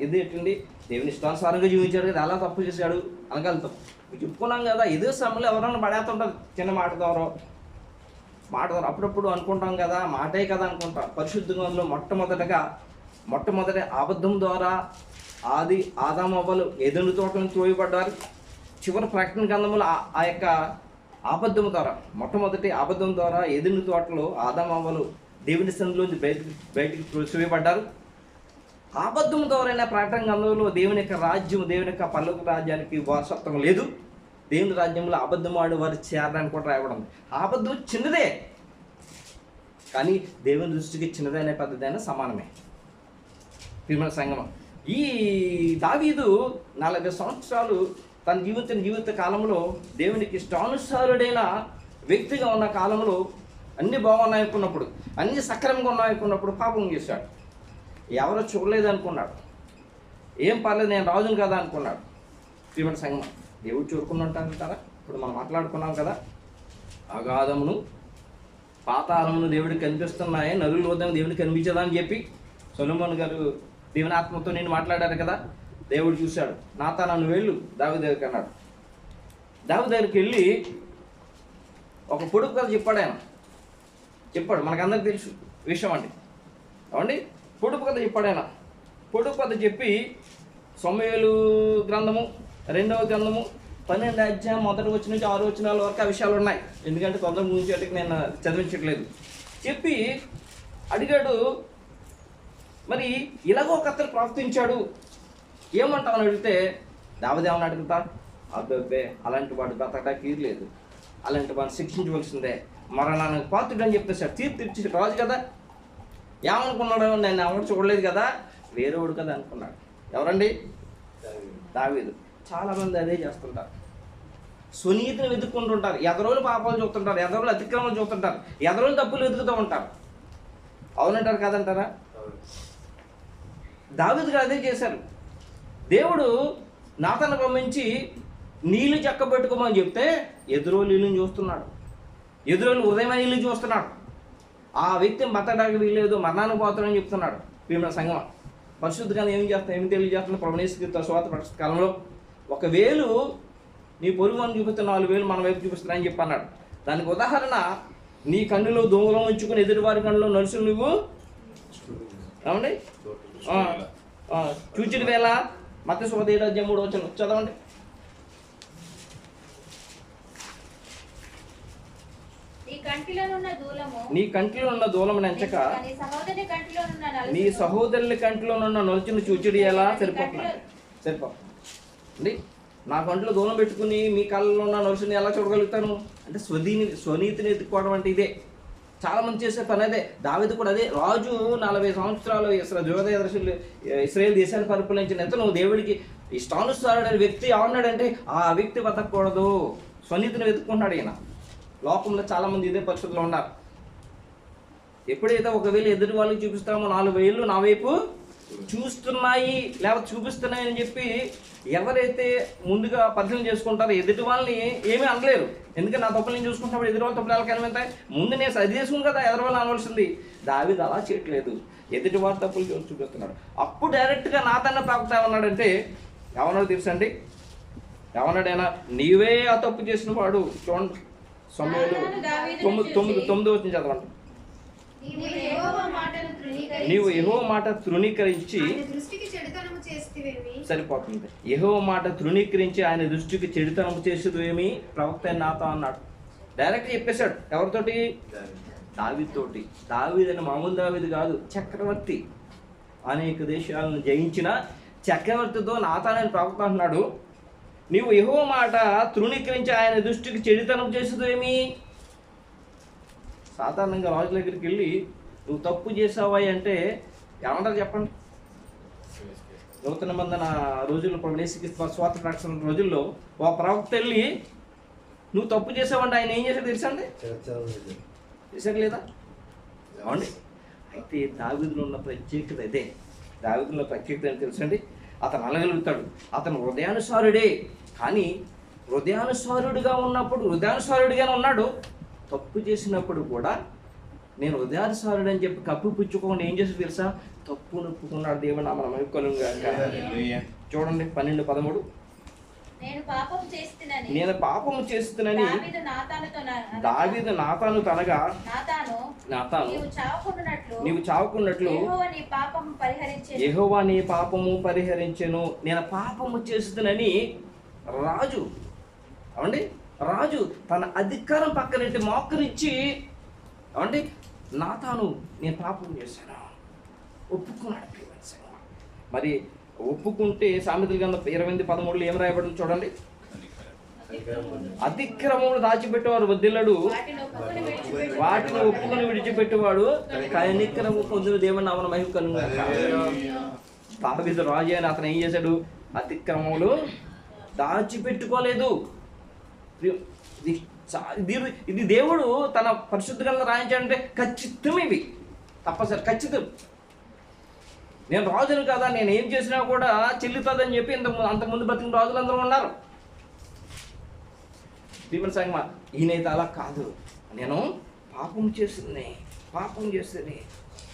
ఇది ఏంటండి? దేవుని ఇష్టానుసారంగా జీవించాడు కదా, అలా తప్పు చేశాడు అనగలుగుతాం. చెప్పుకున్నాం కదా, ఇదే సమయంలో ఎవరైనా పడేస్తుంటారు చిన్న మాట ద్వారా అప్పుడప్పుడు అనుకుంటాం కదా, మాటే కదా అనుకుంటాం. పరిశుద్ధ గ్రంథంలో మొట్టమొదటి అబద్ధం ద్వారా ఆదాము అవ్వలు ఏదెను తోటలను త్రోయబడ్డారు. చివరి ప్రకటన గ్రంథంలో ఆ యొక్క మొట్టమొదటి అబద్ధం ద్వారా ఏదెను తోటలో ఆదాము అవ్వలు దేవుని సన్నిధిలోంచి బయటికి త్రోసివేయబడ్డారు. అబద్ధం ద్వారా ప్రకటన గ్రంథంలో దేవుని యొక్క రాజ్యం, దేవుని యొక్క పరలోక రాజ్యానికి వారసత్వం లేదు. దేవుని రాజ్యంలో అబద్ధం ఆడు వారు చేరడానికి కూడా రాయబడం. అబద్ధం చిన్నదే, కానీ దేవుని దృష్టికి చిన్నదైన పెద్దదైన సమానమే. ప్రియమైన సంగమం, ఈ దావీదు 40 సంవత్సరాలు తన జీవిత కాలంలో దేవునికి ఇష్టానుసారుడైన వ్యక్తిగా ఉన్న కాలంలో అన్నీ బాగున్నాయనుకున్నప్పుడు, అన్నీ సక్రమంగా ఉన్నాయనుకున్నప్పుడు పాపం చేశాడు. ఎవరో చూడలేదు అనుకున్నాడు, ఏం పర్లేదు నేను రాజును కదా అనుకున్నాడు. ప్రియమైన సంగమం, దేవుడు చూడుకుని ఉంటారంటారా? ఇప్పుడు మనం మాట్లాడుకున్నాం కదా, అగాధమును పాతాళమును దేవుడికి కనిపిస్తున్నాయి, నరుల వద్ద దేవుడికి కనిపించదా అని చెప్పి సొలొమోను గారు దేవుని ఆత్మతో నేను మాట్లాడారు కదా. దేవుడు చూశాడు, నాతాను వెళ్ళు దావీదు దగ్గరికి అన్నాడు. దావీదు దగ్గరికి వెళ్ళి ఒక పొడుపు కథ చెప్పాడు. మనకందరికి తెలుసు విషయం అండి. అవండి పొడుపు కథ చెప్పాడు ఆయన. పొడుపు కథ చెప్పి సమూయేలు గ్రంథము 2వ గ్రంథము 12వ అధ్యాయం 1వ వచనం నుంచి 6వ వచనాల వరకు ఆ విషయాలు ఉన్నాయి. ఎందుకంటే తొందర ముగించేటికి నేను చదివించట్లేదు. చెప్పి అడిగాడు, మరి ఇలాగో ఒక అతను ప్రవర్తించాడు, ఏమంటావు అని అడిగితే దావీదు ఏమని అడుగుతా? అబ్బే అలాంటి వాడు బ్రతకడానికి లేదు, అలాంటి వాడిని శిక్షించవలసిందే, మరణానికి పాత్రుడు అని చెప్పేసాడు. తీర్చి రాజు కదా, ఏమనుకున్నాడు? నేను ఎవరు చూడలేదు కదా, వేరేవాడు కదా అనుకున్నాడు. ఎవరండి? దావీదు. చాలామంది అదే చేస్తుంటారు, సునీతిని వెతుక్కుంటుంటారు, ఎదరోళ్ళు పాపాలు చూస్తుంటారు, ఎదరోళ్ళు అతిక్రమాలు చూస్తుంటారు, ఎదరోళ్ళు తప్పులు వెతుకుతూ ఉంటారు. అవునంటారు కాదంటారా? దావీదు గారు అదే చేశారు. దేవుడు నాతాను పంపించి నీళ్లు చెక్కబెట్టుకోమని చెప్తే ఎదురోళ్ళు నీళ్ళని చూస్తున్నాడు, ఎదురోళ్ళు ఉదయమైన నీళ్ళు చూస్తున్నాడు. ఆ వ్యక్తిని బతకడానికి వీల్లేదు, మరణానికి పోతాడని చెప్తున్నాడు. ప్రియమైన సంగమ, పరిశుద్ధంగా ఏం తెలియజేస్తుంది? ప్రభునేశ్వర స్వాత పరిస్థితి కాలంలో ఒకవేళ నీ పొరుగు అని చూపిస్తే 4,000 మన వైపు చూపిస్తున్నా అని చెప్పి అన్నాడు. దానికి ఉదాహరణ, నీ కన్నులో దూలం ఉంచుకుని ఎదుటివారి కన్నులో నడుచు నువ్వు ఏమండి చూచిడి వేళ. మత్తయి సువార్త 7:3 చదవండి. నీ కంటిలో ఉన్న దూలము నెంచక నీ సహోదరుని కంటిలో ఉన్న నొలుచును చూచిడి ఎలా. సరిపోతుంది. నా కంట్లో దూలం పెట్టుకుని మీ కళ్ళలో ఉన్న నొలుచుని ఎలా చూడగలుగుతాను అంటే స్వనీతిని ఎత్తుకోవడం అంటే ఇదే. చాలా మంది చేసే పని అదే. దావీదు కూడా అదే. రాజు 40 సంవత్సరాలు ఇశ్రాయేల్ దేశాన్ని పరిపాలించిన ఇతను దేవుడికి ఇష్టానుసారుడైన వ్యక్తి ఏమన్నాడంటే ఆ వ్యక్తి బతకూడదు, స్వనీతిని వెతుక్కుంటున్నాడు ఈయన. లోకంలో చాలా మంది ఇదే పరిస్థితుల్లో ఉన్నారు. ఎప్పుడైతే ఒకవేళ ఎదుటి వాళ్ళకి చూపిస్తామో 4,000 నా వైపు చూస్తున్నాయి లేకపోతే చూపిస్తున్నాయి అని చెప్పి ఎవరైతే ముందుగా పరిశీలన చేసుకుంటారో ఎదుటి వాళ్ళని ఏమీ అనలేరు. ఎందుకంటే నా తప్పులు నేను చూసుకుంటున్నప్పుడు ఎదుటి వాళ్ళ తప్పులు ఎలా కనిపిస్తాయి? ముందు నేను సరి చేసుకుని కదా ఎదుటి వాళ్ళు అనవలసింది. దావీదు అలా చేయట్లేదు, ఎదుటి వాళ్ళ తప్పులు చూపిస్తున్నాడు. అప్పుడు డైరెక్ట్గా నాతన్న ప్రవక్త ఏమన్నాడంటే, ఏమన్నాడు తెలుసండి? ఏమన్నాడైనా, నీవే ఆ తప్పు చేసిన వాడు. చూడండి సమయంలో 9 వచ్చింది చదవండి. నీవు యెహోవా మాట తృణీకరించి సరిపోతుంది. యెహోవా మాట తృణీకరించి ఆయన దృష్టికి చెడుతనము చేసేదేమి ప్రవక్త నాతో అన్నాడు. డైరెక్ట్ చెప్పేశాడు. ఎవరితోటి? దావీదుతోటి. దావీదు అని మామూలు దావీదు కాదు, చక్రవర్తి. అనేక దేశాలను జయించిన చక్రవర్తితో నాతానని ప్రవక్త అంటున్నాడు. నీవు యెహోవా మాట తృణీకరించి ఆయన దృష్టికి చెడుతనం చేసేదేమి. సాధారణంగా రాజుల దగ్గరికి వెళ్ళి నువ్వు తప్పు చేసావా అంటే ఏమంటారు చెప్పండి? నూతన నిబంధన రోజుల్లో స్వార్థ ప్రకటన రోజుల్లో ఒక ప్రవక్త వెళ్ళి నువ్వు తప్పు చేసావంటే ఆయన ఏం చేశాడు తెలుసండి? చేశాడు లేదా? అవునండి. అయితే దావీదులో ఉన్న ప్రత్యేకత ఇదే. దావీదులో ప్రత్యేకత అని తెలుసండి. అతను అనగలుగుతాడు, అతను హృదయానుసారుడే. కానీ హృదయానుసారుడిగా ఉన్నాడు. తప్పు చేసినప్పుడు కూడా నేను హృదయానుసారుడు అని చెప్పి కప్పు పుచ్చుకోకుండా ఏం చేసి తెలుసా? తప్పు నొప్పుకున్నాడు. దేవుడు నామన మహిమకలుగా. చూడండి 12:13. నేను పాపము చేస్తున్నానని దావీదు నాతాను తనగా, నాతాను నీవు చావకున్నట్లు యెహోవా నీ పాపము పరిహరించెను. నేను పాపము చేస్తున్నానని రాజు రాజు తన అధికారం పక్కనెట్టి మోకరించి అవండి నాతాను నేను పాపం చేశాను ఒప్పుకున్నాడు. మరి ఒప్పుకుంటే సామెతల గ్రంథం 28:13 ఏం రాయబడింది చూడండి. అతిక్రమములు దాచిపెట్టేవాడు వదిల్లడు, వాటిని ఒప్పుకొని విడిచిపెట్టేవాడు కనికరము పొందిన దేవుని నామమున మహిమ కలుగుగాక. దావీదు రాజు అని అతను ఏం చేశాడు? అతిక్రమములు దాచిపెట్టుకోలేదు. ఇది దేవుడు తన పరిశుద్ధ గ్రంథం రాయించాడంటే ఖచ్చితం. ఇవి తప్పనిసరి ఖచ్చితం. నేను రాజును కదా, నేను ఏం చేసినా కూడా చెల్లుతుందని చెప్పి అంతకుముందు బతికిన రాజులందరూ ఉన్నారు. దీవెన సంగమా, ఈయనైతే అలా కాదు. నేను పాపం చేస్తుంది.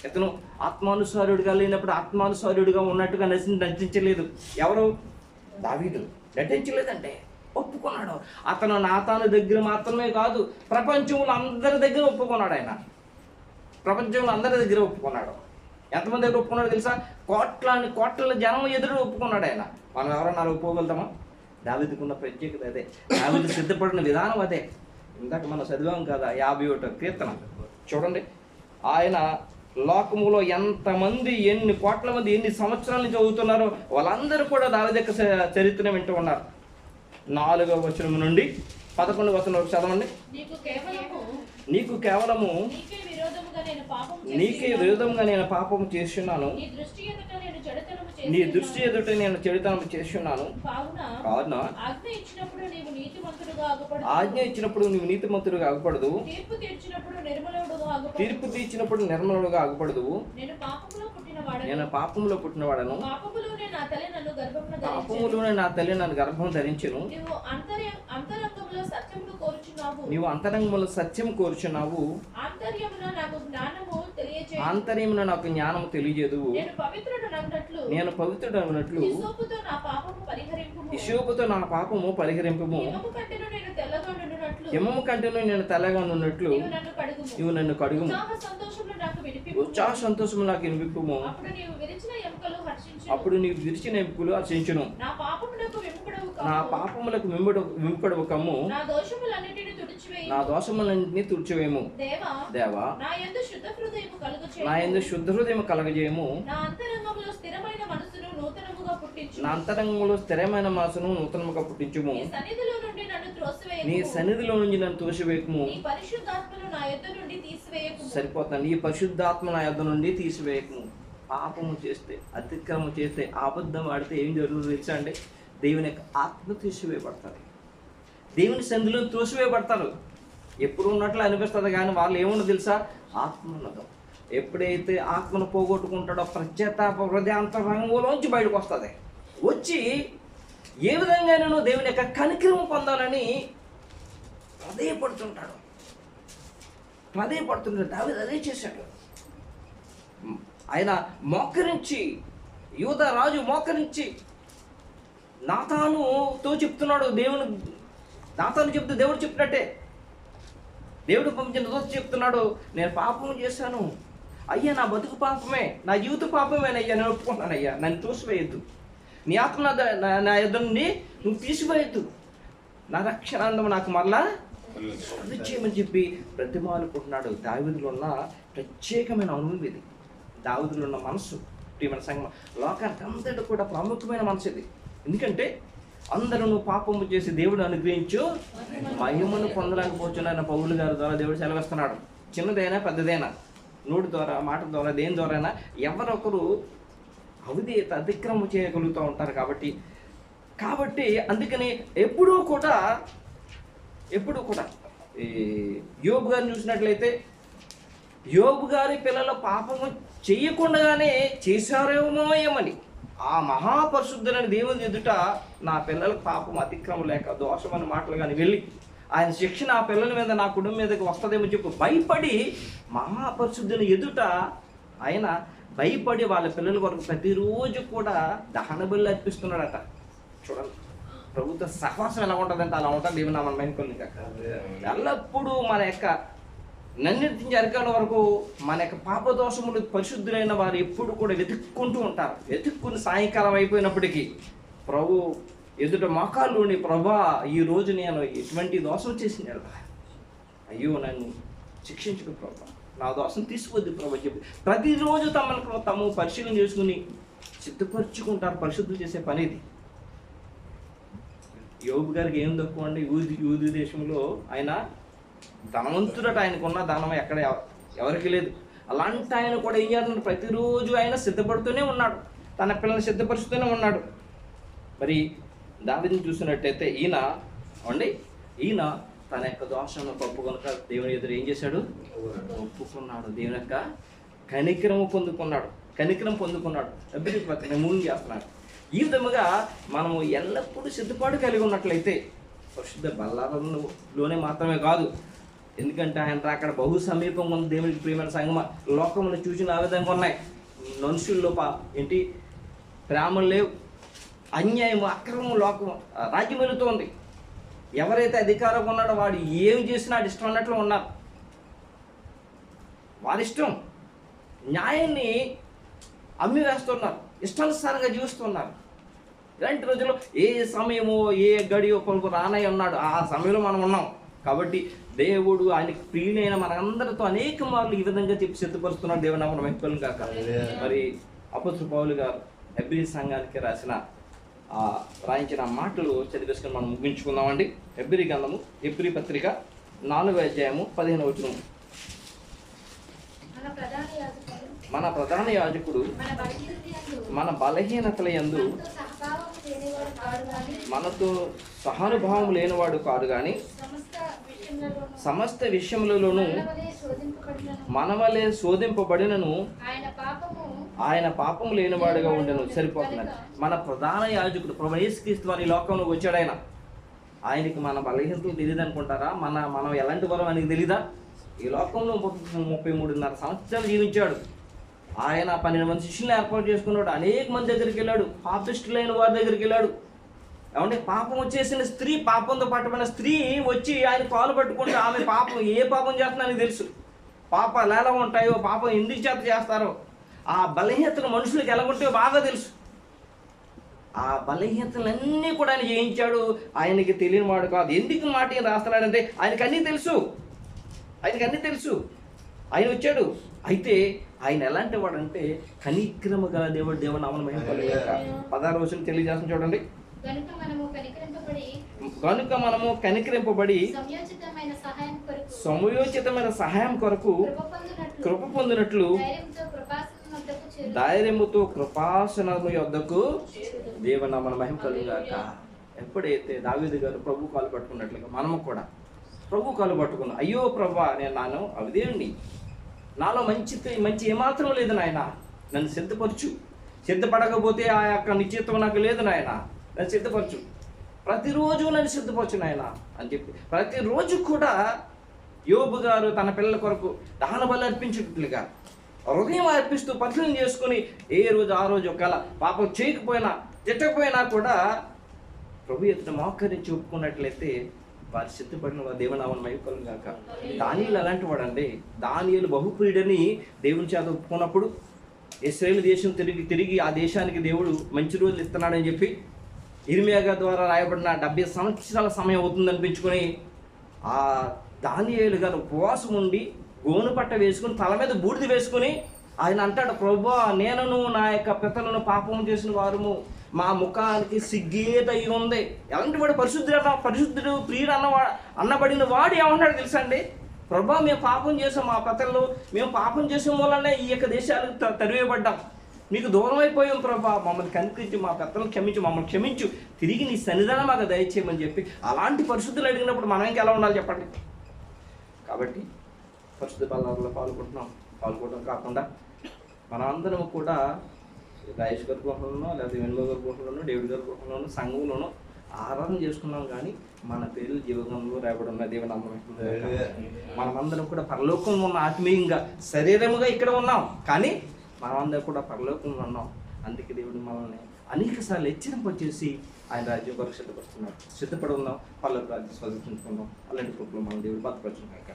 ఇతను ఆత్మానుసారుడిగా లేనప్పుడు ఆత్మానుసారుడిగా ఉన్నట్టుగా నటించలేదు. ఎవరు? దావీదు నటించలేదంటే ఒప్పుకున్నాడు. అతను నాతాను దగ్గర మాత్రమే కాదు, ప్రపంచంలో అందరి దగ్గర ఒప్పుకున్నాడు. ఆయన ప్రపంచంలో అందరి దగ్గర ఒప్పుకున్నాడు. ఎంతమంది దగ్గర ఒప్పుకున్నాడు తెలుసా? కోట్ల జనం ఎదురు ఒప్పుకున్నాడు ఆయన. మనం ఎవరన్నా ఒప్పుకోగలుగుతామా? దావీదుకున్న ప్రత్యేకత అదే. దావీదు సిద్ధపడిన విధానం అదే. ఇందాక మనం చదివాం కదా 51వ కీర్తన. చూడండి, ఆయన లోకములో ఎంతమంది, ఎన్ని కోట్ల మంది ఎన్ని సంవత్సరాల నుంచి చదువుతున్నారో వాళ్ళందరూ కూడా దావీదు యొక్క చరిత్రను వింటూ ఉన్నారు. 4వ వచనం నుండి 11వ వచనం వరకు చదవండి. నీకు కేవలము నీకే విరోధంగా నేను పాపము చేస్తున్నాను, నీ దృష్టి ఎదుట నేను చెడుతనం చేస్తున్నాను. కావున ఆజ్ఞ ఇచ్చినప్పుడు నువ్వు నీతిమంతుడుగా ఆగపడదు, తీర్పు తీర్చినప్పుడు నిర్మలుడుగా ఆగపడదు. నేను పాపంలో పుట్టినవాడను, పాపములోనే నా తల్లి నన్ను గర్భం ధరించెను. నీవు అంతరంగంలో సత్యం కోరుచున్నావు, తెలియజేయు. ఆంతర్యమున నాకు జ్ఞానం తెలియజేదు. నేను పవిత్రుడనగునట్లు హిస్సోపుతో నా పాపము పరిహరింపుము. హిస్సోపుతో నా పాపము పరిహరింపుము. హిమము కంటెను నేను తెల్లగా నుండునట్లు హిమము కంటేను నేను తెల్లగా ఉన్నట్లు నీవు నన్ను కడుగుము. నీవు నన్ను కడుగుము. ఉత్సాహ సంతోషములు నాకు వినిపింపుము. ఉత్సాహ సంతోషము నాకు వినిపింపుము. అప్పుడు నీవు విరిచిన ఎముకలు హర్షించును. అప్పుడు నీవు విరిచిన ఎముకలు హర్షించును. నా పాపములకు విముఖుడవు నా కమ్ము. పాపములకు విముఖుడవు కమ్ము. నా దోషములన్నిటిని తుడిచివేయుము. నా దోషములన్నింటినీ తుడిచివేయము. దేవా దేవా నా యందు శుద్ధ హృదయము కలుగచేయుము. నా యందు శుద్ధ హృదయం కలగజేయము. నా అంతరంగములో స్థిరమైన మనసును నూతనముగా పుట్టించు. నా అంతరంగంలో స్థిరమైన మనసును నూతనముగా పుట్టించుము. నీ సన్నిధిలో నుండి నన్ను త్రోసివేయకు. నీ సన్నిధిలో నుంచి నన్ను తోసివేయకుము. నీ పరిశుద్ధాత్మను నా యొద్ద నుండి తీసివేయకు. సరిపోతాను. నీ పరిశుద్ధాత్మ నా యొద్ద నుండి తీసివేయకుము. పాపము చేస్తే, అతిక్రమం చేస్తే, అబద్ధం ఆడితే ఏం జరుగుతుందో తెలుసా అండి? దేవుని యొక్క ఆత్మ తీసివేయబడతారు. దేవుని సన్నిధిలో తోసివేయబడతారు. ఎప్పుడు ఉన్నట్లు అనిపిస్తుంది కానీ వాళ్ళు ఏమున్నది తెలుసా? ఆత్మ ఉన్నదో. ఎప్పుడైతే ఆత్మను పోగొట్టుకుంటాడో ప్రత్యేతాప హృదయాంతరంగంలోంచి బయటకు వస్తుంది. వచ్చి ఏ విధంగా నేను దేవుని యొక్క కనికరం పొందాలని ప్రాధేయపడుతుంటాడు. దావీదు అదే చేశాడు. ఆయన మోకరించి, యూదా రాజు మోకరించి నాతానుతో చెప్తున్నాడు. నాతాను చెప్తే దేవుడు చెప్పినట్టే. దేవుడు పంపించిన దూత చెప్తున్నాడు, నేను పాపం చేశాను అయ్యా, నా బతుకు పాపమే, నా జీవిత పాపమేనయ్యా, నేను ఒప్పుకున్నానయ్యా, నన్ను తోసివేయద్దు. నీ ఆత్మ నా యొద్ద నుండి నువ్వు తీసివేయద్దు. నా రక్షణాందం నాకు మరలా చేయమని చెప్పి ప్రతిమాలుకుంటున్నాడు. దావీదులో ఉన్న ప్రత్యేకమైన అనుభవం ఇది. దావీదులో ఉన్న మనసు, ప్రియమైన సంఘం, లోకానికి అంతటి కూడా ప్రాముఖ్యమైన మనసు ఇది. ఎందుకంటే అందరూ పాపము చేసి దేవుడు అనుగ్రహించు మహిమను పొందలేకపోతున్నాను పౌలు గారి ద్వారా దేవుడు సెలవిస్తున్నాడు. చిన్నదైనా పెద్దదైనా, నోటి ద్వారా, మాట ద్వారా, దేని ద్వారా ఎవరొకరు అవిధేయత, అతిక్రమం చేయగలుగుతూ ఉంటారు. కాబట్టి అందుకని ఎప్పుడూ కూడా ఈ యోబు గారిని చూసినట్లయితే, యోబు గారి పిల్లల పాపము చెయ్యకుండానే చేశారేమో ఏమని ఆ మహాపరిశుద్ధులని దేవుని ఎదుట నా పిల్లలకు పాపం, అతిక్రమం లేక దోషం అనే మాటలు కానీ వెళ్ళి ఆయన శిక్షణ ఆ పిల్లల మీద, నా కుటుంబం మీదకి వస్తుందేమో చెప్పి భయపడి మహాపరిశుద్ధుని ఎదుట ఆయన భయపడి వాళ్ళ పిల్లల కొరకు ప్రతిరోజు కూడా దహన బలి అర్పిస్తున్నాడట. చూడండి, ప్రభుత్వ సహవాసం ఎలా ఉంటుందంటే అలా ఉంటుంది. దేవుని నామమున మహిమ కలుగును గాక. ఎల్లప్పుడూ మన యొక్క నన్నింటి అరికాల వరకు మన యొక్క పాపదోషములు పరిశుద్ధులైన వారు ఎప్పుడు కూడా వెతుక్కుంటూ ఉంటారు. వెతుక్కుని సాయంకాలం అయిపోయినప్పటికీ ప్రభు ఎదుట మోకాళ్ళుని, ప్రభా ఈరోజు నేను ఎటువంటి దోషం చేసినాడు, అయ్యో నన్ను శిక్షించుకు ప్రభా, నా దోషం తీసుకోవద్దు ప్రభు చెప్పి ప్రతిరోజు తమను పరిశీలన చేసుకుని సిద్ధపరుచుకుంటారు. పరిశుద్ధం చేసే పని ఇది. యోబు గారికి ఏం తక్కువ అండి? యూదు దేశంలో ఆయన ధనవంతుడట. ఆయనకున్న ధనం ఎక్కడ ఎవరికి లేదు. అలాంటి ఆయన కూడా ఏం చేస్తున్నాడు? ప్రతిరోజు ఆయన సిద్ధపడుతూనే ఉన్నాడు, తన పిల్లల్ని సిద్ధపరుస్తూనే ఉన్నాడు. మరి దావీదుని చూసినట్టయితే ఈయన తన యొక్క దోషాన్ని ఒప్పుకొనక దేవుని ఎదురు ఏం చేశాడు? ఒప్పుకున్నాడు. దేవుని యొక్క కనికరం పొందుకున్నాడు. అభివృద్ధి పత్రిక 3 చేస్తున్నాడు. ఈ విధముగా మనము ఎల్లప్పుడూ సిద్ధపాటు కలిగి ఉన్నట్లయితే పరిశుద్ధ బల్లారంలోనే మాత్రమే కాదు, ఎందుకంటే ఆయన అక్కడ బహు సమీపంగా ఉంది. దేవునికి ప్రియమైన సంగమ, లోకమును చూసిన ఆ విధంగా ఉన్నాయి. మనుషుల్లో ప్రేమలు లేవు, అన్యాయం, అక్రమం లోకం రాజ్యం వెళుతోంది. ఎవరైతే అధికారం ఉన్నాడో వాడు ఏం చేసినా అది ఇష్టం అన్నట్లు ఉన్నారు. వారిష్టం న్యాయాన్ని అమ్మి వేస్తున్నారు, ఇష్టానుసారంగా జీవిస్తున్నారు. ఇలాంటి రోజుల్లో ఏ సమయమో ఏ గడియో కొనుకు రానై ఉన్నాడు. ఆ సమయంలో మనం ఉన్నాం. కాబట్టి దేవుడు ఆయనకి ప్రియులైన మనందరితో అనేక మార్లు ఈ విధంగా చెప్పి సిద్ధపరుస్తున్నాడు. దేవుని నామమున మహిమ కలుగును గాక. మరి అపోస్తలుడైన పౌలు గారు హెబ్రీ సంఘానికి రాయించిన మాటలు చదివేసుకొని మనం ముగించుకుందామండి. హెబ్రీ గ్రంథము, హెబ్రీ పత్రిక 4వ అధ్యాయము 15వ వచనం. మన ప్రధాన యాజకుడు మన బలహీనతల యందు మనతో సహానుభావం లేనివాడు కాదు కానీ సమస్త విషయములలోనూ మనవలే శోధింపబడినను ఆయన పాపము లేనివాడుగా ఉండను. సరిపోతున్నాడు. మన ప్రధాన యాజకుడు ప్రభువైన యేసుక్రీస్తు వారి లోకంలో వచ్చాడు. ఆయనకి మన బలహీనతలు తెలియదు అనుకుంటారా? మనం ఎలాంటి వారో ఆయనకి తెలీదా? ఈ లోకంలో 33.5 సంవత్సరాలు జీవించాడు. ఆయన 12 మంది శిష్యులను ఏర్పాటు చేసుకున్నాడు. అనేక మంది దగ్గరికి వెళ్ళాడు. పాపిష్టులైన వారి దగ్గరికి వెళ్ళాడు. ఏమంటే పాపం వచ్చేసిన స్త్రీ, పాపంతో పట్టబడిన స్త్రీ వచ్చి ఆయన కాలు పట్టుకుంటే ఆమె పాపం ఏ పాపం చేస్తుందని తెలుసు. పాపాలు ఎలా ఉంటాయో, పాపం ఎందుకు చేత చేస్తారో, ఆ బలహీనతలు మనుషులకు ఎలా ఉంటాయో బాగా తెలుసు. ఆ బలహీనతలన్నీ కూడా ఆయన జయించాడు. ఆయనకి తెలియని వాడు కాదు. ఎందుకు మాట ఏం రాస్తున్నాడంటే ఆయనకు అన్నీ తెలుసు. ఆయన వచ్చాడు. అయితే ఆయన ఎలాంటి వాడంటే కనిక్రమ గల దేవుడు నామమున మహిమ కలుగుగాక. 16వ వచనం తెలియజేస్తుంది చూడండి. గనుక మనము కనికరింపబడి సమయోచితమైన సహాయం కొరకు కృప పొందినట్లు ధైర్యముతో కృపాసనము యొద్దకు దేవునామమున మహిమ కలుగుగాక. ఎప్పుడైతే దావీదు గారు ప్రభు కాలు పట్టుకున్నట్లుగా మనము కూడా ప్రభు కాలు పట్టుకున్నాం. అయ్యో ప్రభా, నేను అవిదేవుని, నాలో మంచి ఏమాత్రం లేదు నాయన, నన్ను సిద్ధపడకపోతే ఆ యొక్క నిశ్చిత్వం నాకు లేదు నాయన, నన్ను సిద్ధపరచు, ప్రతిరోజు నన్ను సిద్ధపరచు నాయన అని చెప్పి ప్రతిరోజు కూడా యోబు గారు తన పిల్లల కొరకు దహన బలి అర్పించినట్లుగా హృదయం అర్పిస్తూ పరిశీలన చేసుకుని ఏ రోజు ఆ రోజు ఒకవేళ పాపం చేయకపోయినా తిట్టకపోయినా కూడా ప్రభు ఎదుట మోకరించి ఒప్పుకున్నట్లయితే వారి సిద్ధపడిన వారి దేవునామమున మహిమ కలుగుగాక. దానియేలు అలాంటి వాడండి. దానియేలు బహుప్రియుడని దేవుని చేత ఒప్పుకున్నప్పుడు ఇశ్రాయేలు దేశం తిరిగి ఆ దేశానికి దేవుడు మంచి రోజులు ఇస్తున్నాడని చెప్పి ఇర్మియా ద్వారా రాయబడిన 70 సంవత్సరాల సమయం అవుతుంది అనిపించుకొని ఆ దానియేలు గారు ఉపవాసం ఉండి గోను పట్ట వేసుకుని తల మీద బూడిద వేసుకుని ఆయన అంటాడు, ప్రభువా, నేను నా యొక్క పితలను పాపం చేసిన వారము, మా ముఖానికి సిగ్గేదై ఉంది. ఎలాంటి వాడు? పరిశుద్ధుడు ప్రియుడు అన్నబడిన వాడు ఏమన్నాడు తెలుసా అండి? ప్రభువా, మేము పాపం చేసాం, మా పితలు మేము పాపం చేసిన వల్లనే ఈ యొక్క దేశాలకు తరివేయబడ్డాం, నీకు దూరం అయిపోయాం ప్రభా, మమ్మల్ని కనికరించి మా పెద్దలను క్షమించు, మమ్మల్ని క్షమించు, తిరిగి నీ సన్నిధానం మాకు దయచేయమని చెప్పి అలాంటి పరిశుద్ధులు అడిగినప్పుడు మనం ఇంకా ఎలా ఉండాలి చెప్పండి. కాబట్టి పరిశుద్ధ బలాల్లో పాల్గొనడం కాకుండా మన అందరం కూడా రాయేష్ గారి గృహంలోనో లేదా వెనుగో గారి గృహంలోనో డేవిడ్ గారి గృహంలోనో సంఘంలోనో ఆరాధన చేసుకున్నాం, కానీ మన పేర్లు జీవనంలో రాయబడి ఉన్న దేవునామం. మనమందరం కూడా పరలోకంలో ఉన్న ఆత్మీయంగా శరీరముగా ఇక్కడ ఉన్నాం, కానీ మనమందరం కూడా పరలోకంలో ఉన్నాం. అందుకే దేవుడు మనల్ని అనేక సార్లు హెచ్చరింపచేసి ఆయన రాజ్యం కొరకు సిద్ధపడి ఉన్నాం. పరలోక రాజ్యం స్వీకరించుకుందాం. అలాంటి కృపలో మనం దేవుడు భద్రపరచుకున్నాక.